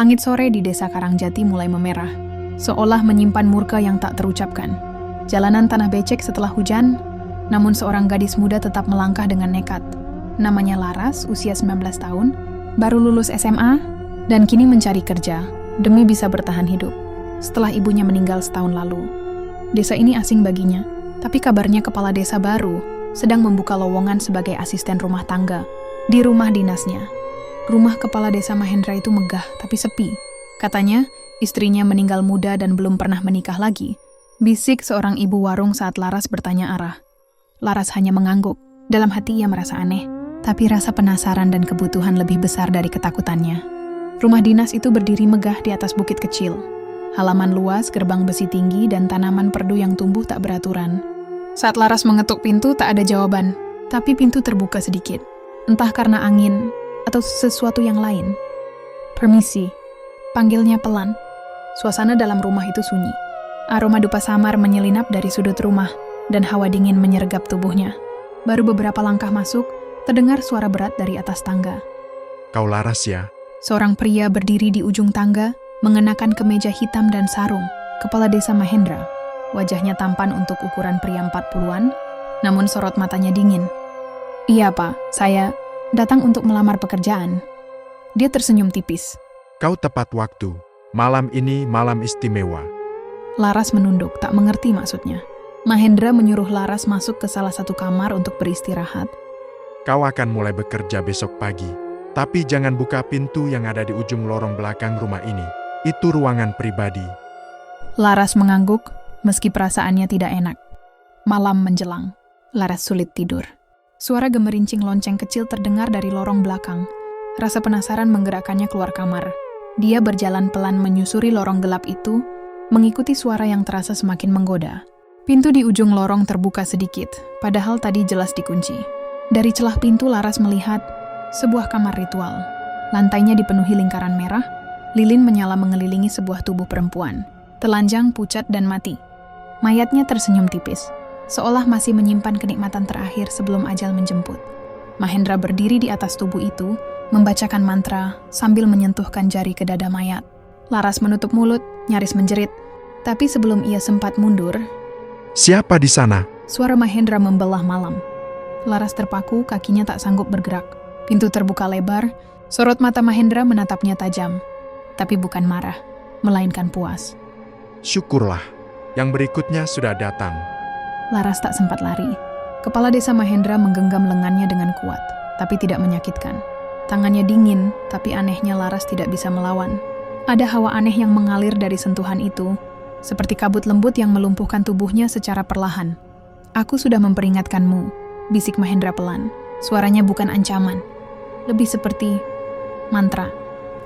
Langit sore di desa Karangjati mulai memerah, seolah menyimpan murka yang tak terucapkan. Jalanan tanah becek setelah hujan, namun seorang gadis muda tetap melangkah dengan nekat. Namanya Laras, usia 19 tahun, baru lulus SMA, dan kini mencari kerja demi bisa bertahan hidup. Setelah ibunya meninggal setahun lalu, desa ini asing baginya, tapi kabarnya kepala desa baru sedang membuka lowongan sebagai asisten rumah tangga di rumah dinasnya. Rumah kepala desa Mahendra itu megah tapi sepi. Katanya, istrinya meninggal muda dan belum pernah menikah lagi. Bisik seorang ibu warung saat Laras bertanya arah. Laras hanya mengangguk. Dalam hati ia merasa aneh, tapi rasa penasaran dan kebutuhan lebih besar dari ketakutannya. Rumah dinas itu berdiri megah di atas bukit kecil. Halaman luas, gerbang besi tinggi, dan tanaman perdu yang tumbuh tak beraturan. Saat Laras mengetuk pintu, tak ada jawaban. Tapi pintu terbuka sedikit. Entah karena angin atau sesuatu yang lain. "Permisi," panggilnya pelan. Suasana dalam rumah itu sunyi. Aroma dupa samar menyelinap dari sudut rumah, dan hawa dingin menyergap tubuhnya. Baru beberapa langkah masuk, terdengar suara berat dari atas tangga. "Kau Laras ya?" Seorang pria berdiri di ujung tangga, mengenakan kemeja hitam dan sarung, kepala desa Mahendra. Wajahnya tampan untuk ukuran pria 40-an, namun sorot matanya dingin. "Iya Pak, saya datang untuk melamar pekerjaan." Dia tersenyum tipis. "Kau tepat waktu. Malam ini malam istimewa." Laras menunduk, tak mengerti maksudnya. Mahendra menyuruh Laras masuk ke salah satu kamar untuk beristirahat. "Kau akan mulai bekerja besok pagi. Tapi jangan buka pintu yang ada di ujung lorong belakang rumah ini. Itu ruangan pribadi." Laras mengangguk, meski perasaannya tidak enak. Malam menjelang. Laras sulit tidur. Suara gemerincing lonceng kecil terdengar dari lorong belakang. Rasa penasaran menggerakkannya keluar kamar. Dia berjalan pelan menyusuri lorong gelap itu, mengikuti suara yang terasa semakin menggoda. Pintu di ujung lorong terbuka sedikit, padahal tadi jelas dikunci. Dari celah pintu Laras melihat sebuah kamar ritual. Lantainya dipenuhi lingkaran merah, lilin menyala mengelilingi sebuah tubuh perempuan, telanjang, pucat, dan mati. Mayatnya tersenyum tipis, seolah masih menyimpan kenikmatan terakhir sebelum ajal menjemput. Mahendra berdiri di atas tubuh itu, membacakan mantra sambil menyentuhkan jari ke dada mayat. Laras menutup mulut, nyaris menjerit. Tapi sebelum ia sempat mundur, "Siapa di sana?" suara Mahendra membelah malam. Laras terpaku, kakinya tak sanggup bergerak. Pintu terbuka lebar, sorot mata Mahendra menatapnya tajam. Tapi bukan marah, melainkan puas. "Syukurlah, yang berikutnya sudah datang." Laras tak sempat lari. Kepala desa Mahendra menggenggam lengannya dengan kuat, tapi tidak menyakitkan. Tangannya dingin, tapi anehnya Laras tidak bisa melawan. Ada hawa aneh yang mengalir dari sentuhan itu, seperti kabut lembut yang melumpuhkan tubuhnya secara perlahan. "Aku sudah memperingatkanmu," bisik Mahendra pelan. Suaranya bukan ancaman, lebih seperti mantra.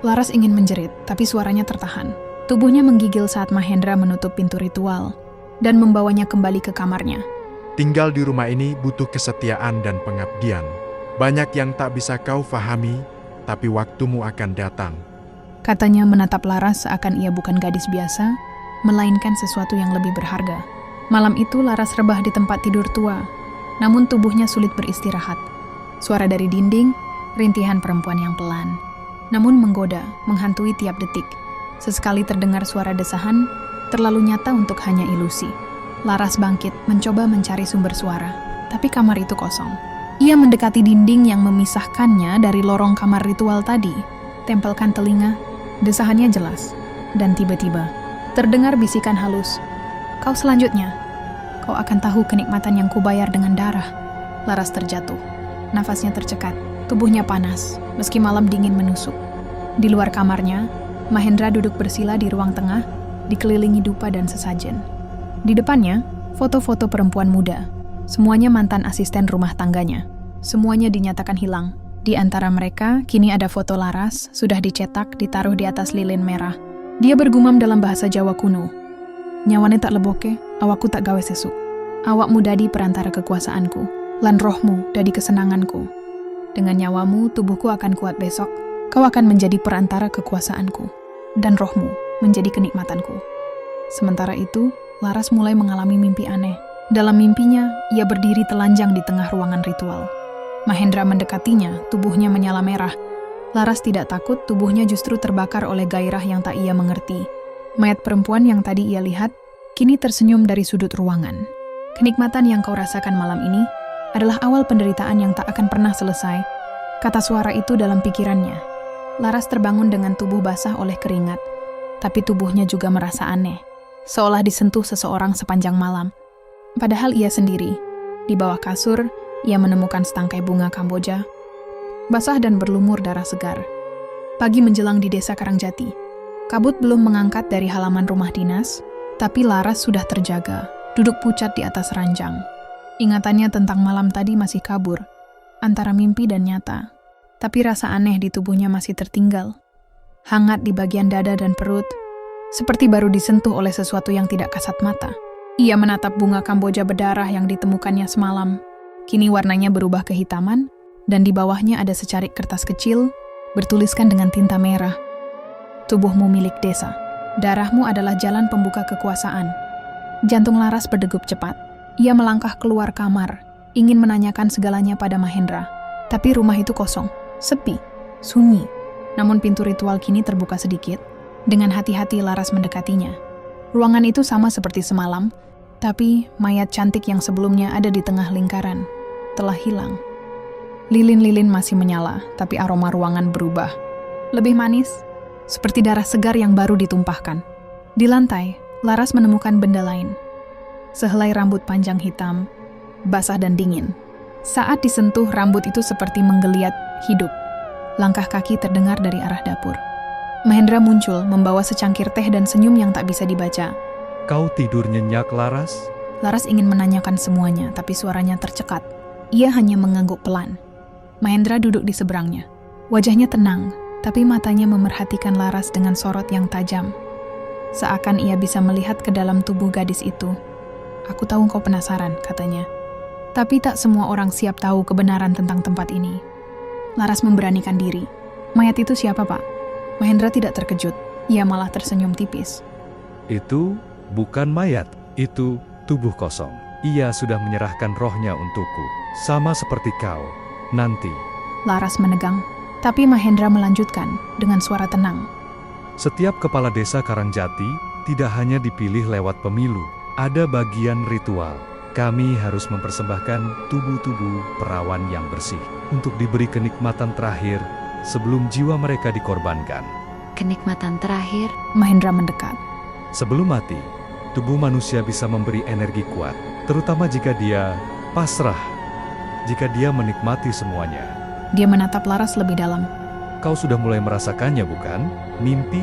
Laras ingin menjerit, tapi suaranya tertahan. Tubuhnya menggigil saat Mahendra menutup pintu ritual dan membawanya kembali ke kamarnya. "Tinggal di rumah ini butuh kesetiaan dan pengabdian. Banyak yang tak bisa kau fahami, tapi waktumu akan datang." Katanya menatap Laras seakan ia bukan gadis biasa, melainkan sesuatu yang lebih berharga. Malam itu Laras rebah di tempat tidur tua, namun tubuhnya sulit beristirahat. Suara dari dinding, rintihan perempuan yang pelan, namun menggoda, menghantui tiap detik. Sesekali terdengar suara desahan, terlalu nyata untuk hanya ilusi. Laras bangkit, mencoba mencari sumber suara, tapi kamar itu kosong. Ia mendekati dinding yang memisahkannya dari lorong kamar ritual tadi. Tempelkan telinga, desahannya jelas. Dan tiba-tiba, terdengar bisikan halus. "Kau selanjutnya. Kau akan tahu kenikmatan yang kubayar dengan darah." Laras terjatuh. Nafasnya tercekat, tubuhnya panas, meski malam dingin menusuk. Di luar kamarnya, Mahendra duduk bersila di ruang tengah, dikelilingi dupa dan sesajen. Di depannya, foto-foto perempuan muda. Semuanya mantan asisten rumah tangganya. Semuanya dinyatakan hilang. Di antara mereka, kini ada foto Laras, sudah dicetak, ditaruh di atas lilin merah. Dia bergumam dalam bahasa Jawa kuno. "Nyawane tak leboke, awakku tak gawe sesuk. Awakmu dadi perantara kekuasaanku, lan rohmu dadi kesenanganku. Dengan nyawamu, tubuhku akan kuat besok. Kau akan menjadi perantara kekuasaanku, dan rohmu menjadi kenikmatanku." Sementara itu, Laras mulai mengalami mimpi aneh. Dalam mimpinya, ia berdiri telanjang di tengah ruangan ritual. Mahendra mendekatinya, tubuhnya menyala merah. Laras tidak takut, tubuhnya justru terbakar oleh gairah yang tak ia mengerti. Mayat perempuan yang tadi ia lihat, kini tersenyum dari sudut ruangan. Kenikmatan yang kau rasakan malam ini adalah awal penderitaan yang tak akan pernah selesai, kata suara itu dalam pikirannya. Laras terbangun dengan tubuh basah oleh keringat, tapi tubuhnya juga merasa aneh, seolah disentuh seseorang sepanjang malam. Padahal ia sendiri. Di bawah kasur, ia menemukan setangkai bunga Kamboja, basah dan berlumur darah segar. Pagi menjelang di desa Karangjati. Kabut belum mengangkat dari halaman rumah dinas, tapi Laras sudah terjaga, duduk pucat di atas ranjang. Ingatannya tentang malam tadi masih kabur, antara mimpi dan nyata. Tapi rasa aneh di tubuhnya masih tertinggal. Hangat di bagian dada dan perut, seperti baru disentuh oleh sesuatu yang tidak kasat mata. Ia menatap bunga Kamboja berdarah yang ditemukannya semalam. Kini warnanya berubah kehitaman, dan di bawahnya ada secarik kertas kecil, bertuliskan dengan tinta merah. Tubuhmu milik desa. Darahmu adalah jalan pembuka kekuasaan. Jantung Laras berdegup cepat. Ia melangkah keluar kamar, ingin menanyakan segalanya pada Mahendra. Tapi rumah itu kosong, sepi, sunyi. Namun pintu ritual kini terbuka sedikit. Dengan hati-hati Laras mendekatinya. Ruangan itu sama seperti semalam, tapi mayat cantik yang sebelumnya ada di tengah lingkaran telah hilang. Lilin-lilin masih menyala, tapi aroma ruangan berubah. Lebih manis, seperti darah segar yang baru ditumpahkan. Di lantai, Laras menemukan benda lain. Sehelai rambut panjang hitam, basah dan dingin. Saat disentuh, rambut itu seperti menggeliat hidup. Langkah kaki terdengar dari arah dapur. Mahendra muncul, membawa secangkir teh dan senyum yang tak bisa dibaca. Kau tidur nyenyak, Laras? Laras ingin menanyakan semuanya, tapi suaranya tercekat. Ia hanya mengangguk pelan. Mahendra duduk di seberangnya. Wajahnya tenang, tapi matanya memerhatikan Laras dengan sorot yang tajam. Seakan ia bisa melihat ke dalam tubuh gadis itu. Aku tahu kau penasaran, katanya. Tapi tak semua orang siap tahu kebenaran tentang tempat ini. Laras memberanikan diri. Mayat itu siapa, Pak? Mahendra tidak terkejut. Ia malah tersenyum tipis. Itu bukan mayat, itu tubuh kosong. Ia sudah menyerahkan rohnya untukku, sama seperti kau. Nanti. Laras menegang, tapi Mahendra melanjutkan dengan suara tenang. Setiap kepala desa Karangjati tidak hanya dipilih lewat pemilu, ada bagian ritual. Kami harus mempersembahkan tubuh-tubuh perawan yang bersih untuk diberi kenikmatan terakhir sebelum jiwa mereka dikorbankan. Kenikmatan terakhir? Mahendra mendekat. Sebelum mati, tubuh manusia bisa memberi energi kuat, terutama jika dia pasrah, jika dia menikmati semuanya. Dia menatap Laras lebih dalam. Kau sudah mulai merasakannya, bukan? Mimpi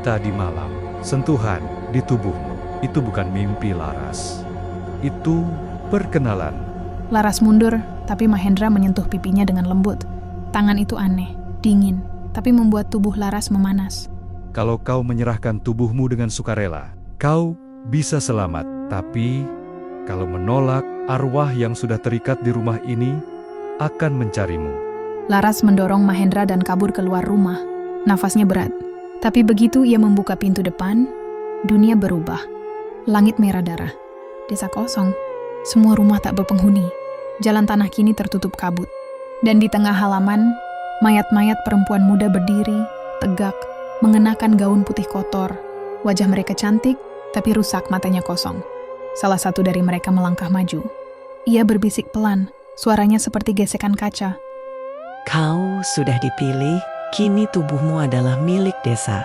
tadi malam, sentuhan di tubuhmu. Itu bukan mimpi, Laras. Itu perkenalan. Laras mundur, tapi Mahendra menyentuh pipinya dengan lembut. Tangan itu aneh, dingin, tapi membuat tubuh Laras memanas. Kalau kau menyerahkan tubuhmu dengan sukarela, kau bisa selamat. Tapi, kalau menolak, arwah yang sudah terikat di rumah ini akan mencarimu. Laras mendorong Mahendra dan kabur keluar rumah. Nafasnya berat. Tapi begitu ia membuka pintu depan, dunia berubah. Langit merah darah. Desa kosong. Semua rumah tak berpenghuni. Jalan tanah kini tertutup kabut. Dan di tengah halaman, mayat-mayat perempuan muda berdiri, tegak, mengenakan gaun putih kotor. Wajah mereka cantik, tapi rusak, matanya kosong. Salah satu dari mereka melangkah maju. Ia berbisik pelan, suaranya seperti gesekan kaca. Kau sudah dipilih, kini tubuhmu adalah milik desa.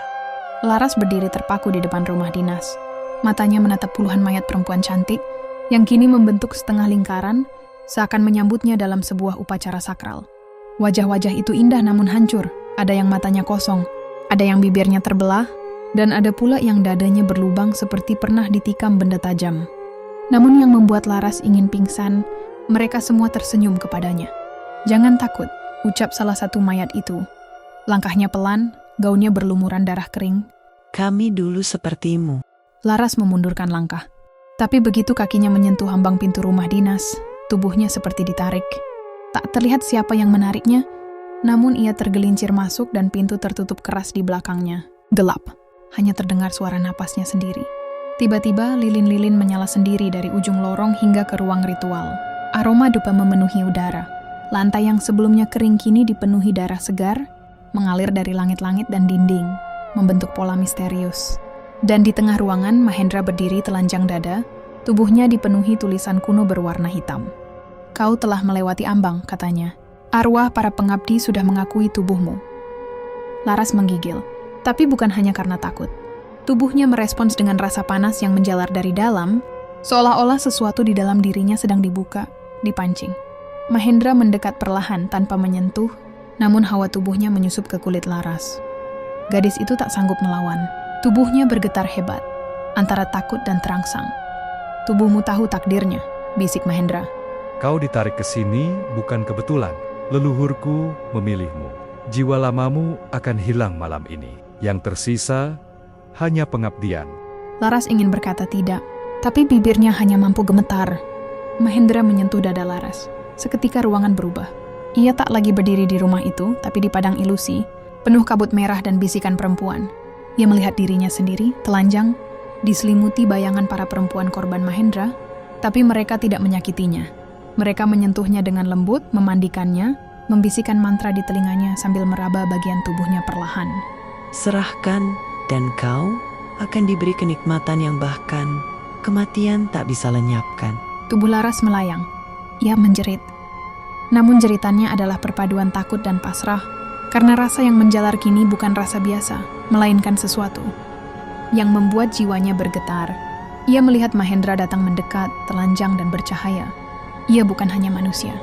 Laras berdiri terpaku di depan rumah dinas. Matanya menatap puluhan mayat perempuan cantik yang kini membentuk setengah lingkaran, seakan menyambutnya dalam sebuah upacara sakral. Wajah-wajah itu indah namun hancur. Ada yang matanya kosong, ada yang bibirnya terbelah, dan ada pula yang dadanya berlubang seperti pernah ditikam benda tajam. Namun yang membuat Laras ingin pingsan, mereka semua tersenyum kepadanya. Jangan takut, ucap salah satu mayat itu. Langkahnya pelan, gaunnya berlumuran darah kering. Kami dulu sepertimu. Laras memundurkan langkah. Tapi begitu kakinya menyentuh ambang pintu rumah dinas, tubuhnya seperti ditarik. Tak terlihat siapa yang menariknya, namun ia tergelincir masuk dan pintu tertutup keras di belakangnya. Gelap, hanya terdengar suara napasnya sendiri. Tiba-tiba lilin-lilin menyala sendiri dari ujung lorong hingga ke ruang ritual. Aroma dupa memenuhi udara. Lantai yang sebelumnya kering kini dipenuhi darah segar, mengalir dari langit-langit dan dinding, membentuk pola misterius. Dan di tengah ruangan, Mahendra berdiri telanjang dada, tubuhnya dipenuhi tulisan kuno berwarna hitam. "Kau telah melewati ambang," katanya. "Arwah para pengabdi sudah mengakui tubuhmu." Laras menggigil, tapi bukan hanya karena takut. Tubuhnya merespons dengan rasa panas yang menjalar dari dalam, seolah-olah sesuatu di dalam dirinya sedang dibuka, dipancing. Mahendra mendekat perlahan tanpa menyentuh, namun hawa tubuhnya menyusup ke kulit Laras. Gadis itu tak sanggup melawan. Tubuhnya bergetar hebat, antara takut dan terangsang. "Tubuhmu tahu takdirnya," bisik Mahendra. Kau ditarik ke sini bukan kebetulan. Leluhurku memilihmu. Jiwa lamamu akan hilang malam ini. Yang tersisa hanya pengabdian. Laras ingin berkata tidak, tapi bibirnya hanya mampu gemetar. Mahendra menyentuh dada Laras. Seketika ruangan berubah. Ia tak lagi berdiri di rumah itu, tapi di padang ilusi, penuh kabut merah dan bisikan perempuan. Ia melihat dirinya sendiri, telanjang, diselimuti bayangan para perempuan korban Mahendra, tapi mereka tidak menyakitinya. Mereka menyentuhnya dengan lembut, memandikannya, membisikkan mantra di telinganya sambil meraba bagian tubuhnya perlahan. Serahkan, dan kau akan diberi kenikmatan yang bahkan kematian tak bisa lenyapkan. Tubuh Laras melayang. Ia menjerit. Namun jeritannya adalah perpaduan takut dan pasrah, karena rasa yang menjalar kini bukan rasa biasa, melainkan sesuatu yang membuat jiwanya bergetar. Ia melihat Mahendra datang mendekat, telanjang dan bercahaya. Ia bukan hanya manusia.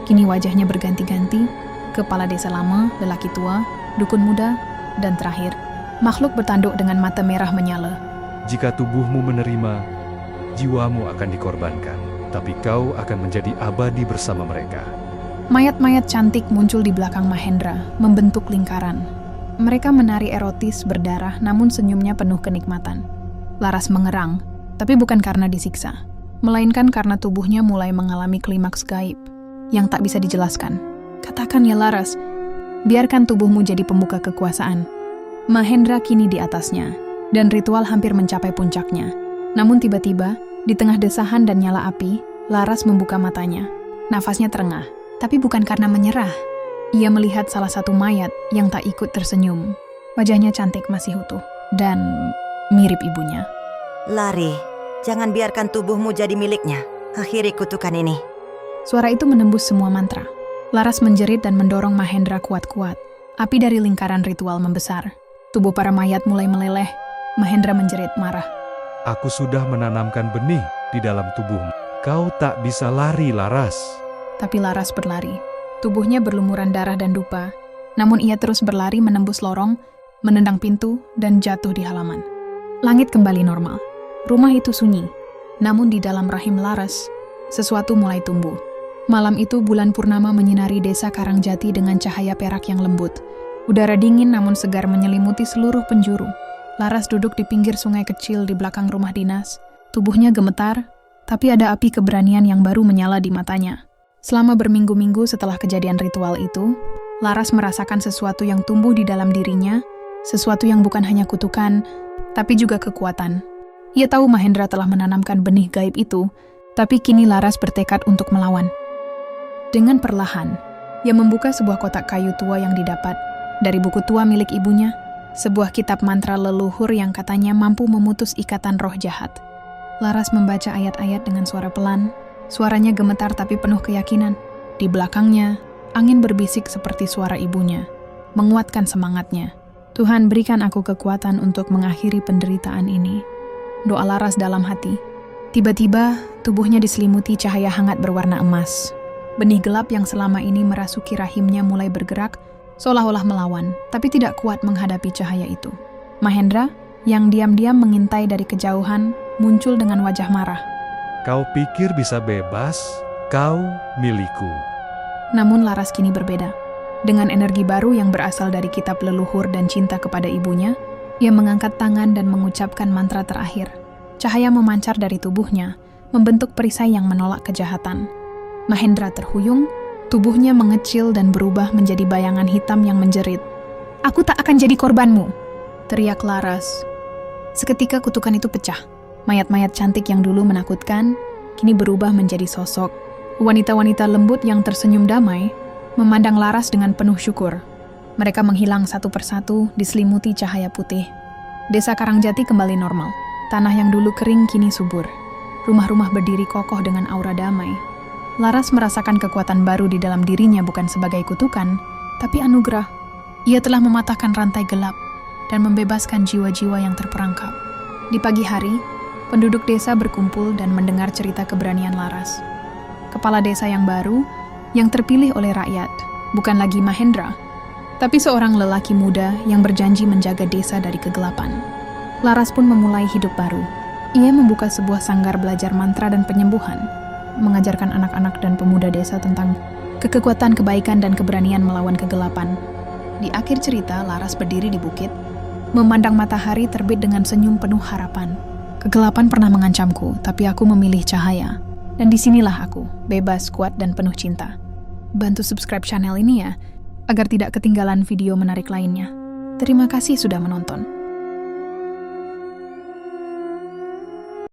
Kini wajahnya berganti-ganti, kepala desa lama, lelaki tua, dukun muda, dan terakhir, makhluk bertanduk dengan mata merah menyala. Jika tubuhmu menerima, jiwamu akan dikorbankan, tapi kau akan menjadi abadi bersama mereka. Mayat-mayat cantik muncul di belakang Mahendra, membentuk lingkaran. Mereka menari erotis berdarah, namun senyumnya penuh kenikmatan. Laras mengerang, tapi bukan karena disiksa, melainkan karena tubuhnya mulai mengalami klimaks gaib yang tak bisa dijelaskan. "Katakan ya Laras, biarkan tubuhmu jadi pembuka kekuasaan." Mahendra kini di atasnya, dan ritual hampir mencapai puncaknya. Namun tiba-tiba, di tengah desahan dan nyala api, Laras membuka matanya. Nafasnya terengah, tapi bukan karena menyerah. Ia melihat salah satu mayat yang tak ikut tersenyum. Wajahnya cantik masih utuh, dan mirip ibunya. "Lari, jangan biarkan tubuhmu jadi miliknya. Akhiri kutukan ini." Suara itu menembus semua mantra. Laras menjerit dan mendorong Mahendra kuat-kuat. Api dari lingkaran ritual membesar. Tubuh para mayat mulai meleleh. Mahendra menjerit marah. Aku sudah menanamkan benih di dalam tubuhmu. Kau tak bisa lari, Laras. Tapi Laras berlari. Tubuhnya berlumuran darah dan dupa. Namun ia terus berlari menembus lorong, menendang pintu, dan jatuh di halaman. Langit kembali normal. Rumah itu sunyi. Namun di dalam rahim Laras, sesuatu mulai tumbuh. Malam itu bulan purnama menyinari desa Karangjati dengan cahaya perak yang lembut. Udara dingin namun segar menyelimuti seluruh penjuru. Laras duduk di pinggir sungai kecil di belakang rumah dinas. Tubuhnya gemetar, tapi ada api keberanian yang baru menyala di matanya. Selama berminggu-minggu setelah kejadian ritual itu, Laras merasakan sesuatu yang tumbuh di dalam dirinya, sesuatu yang bukan hanya kutukan, tapi juga kekuatan. Ia tahu Mahendra telah menanamkan benih gaib itu, tapi kini Laras bertekad untuk melawan. Dengan perlahan, ia membuka sebuah kotak kayu tua yang didapat dari buku tua milik ibunya, sebuah kitab mantra leluhur yang katanya mampu memutus ikatan roh jahat. Laras membaca ayat-ayat dengan suara pelan, suaranya gemetar tapi penuh keyakinan. Di belakangnya, angin berbisik seperti suara ibunya, menguatkan semangatnya. Tuhan, berikan aku kekuatan untuk mengakhiri penderitaan ini. Doa Laras dalam hati. Tiba-tiba, tubuhnya diselimuti cahaya hangat berwarna emas. Benih gelap yang selama ini merasuki rahimnya mulai bergerak, seolah-olah melawan, tapi tidak kuat menghadapi cahaya itu. Mahendra, yang diam-diam mengintai dari kejauhan, muncul dengan wajah marah. Kau pikir bisa bebas? Kau milikku. Namun Laras kini berbeda. Dengan energi baru yang berasal dari kitab leluhur dan cinta kepada ibunya, ia mengangkat tangan dan mengucapkan mantra terakhir. Cahaya memancar dari tubuhnya, membentuk perisai yang menolak kejahatan. Mahendra terhuyung, tubuhnya mengecil dan berubah menjadi bayangan hitam yang menjerit. "Aku tak akan jadi korbanmu!" teriak Laras. Seketika kutukan itu pecah. Mayat-mayat cantik yang dulu menakutkan, kini berubah menjadi sosok. Wanita-wanita lembut yang tersenyum damai, memandang Laras dengan penuh syukur. Mereka menghilang satu persatu diselimuti cahaya putih. Desa Karangjati kembali normal. Tanah yang dulu kering kini subur. Rumah-rumah berdiri kokoh dengan aura damai. Laras merasakan kekuatan baru di dalam dirinya bukan sebagai kutukan, tapi anugerah. Ia telah mematahkan rantai gelap dan membebaskan jiwa-jiwa yang terperangkap. Di pagi hari, penduduk desa berkumpul dan mendengar cerita keberanian Laras. Kepala desa yang baru, yang terpilih oleh rakyat, bukan lagi Mahendra, tapi seorang lelaki muda yang berjanji menjaga desa dari kegelapan. Laras pun memulai hidup baru. Ia membuka sebuah sanggar belajar mantra dan penyembuhan, mengajarkan anak-anak dan pemuda desa tentang kekuatan kebaikan dan keberanian melawan kegelapan. Di akhir cerita, Laras berdiri di bukit, memandang matahari terbit dengan senyum penuh harapan. Kegelapan pernah mengancamku, tapi aku memilih cahaya. Dan disinilah aku, bebas, kuat, dan penuh cinta. Bantu subscribe channel ini ya, agar tidak ketinggalan video menarik lainnya. Terima kasih sudah menonton.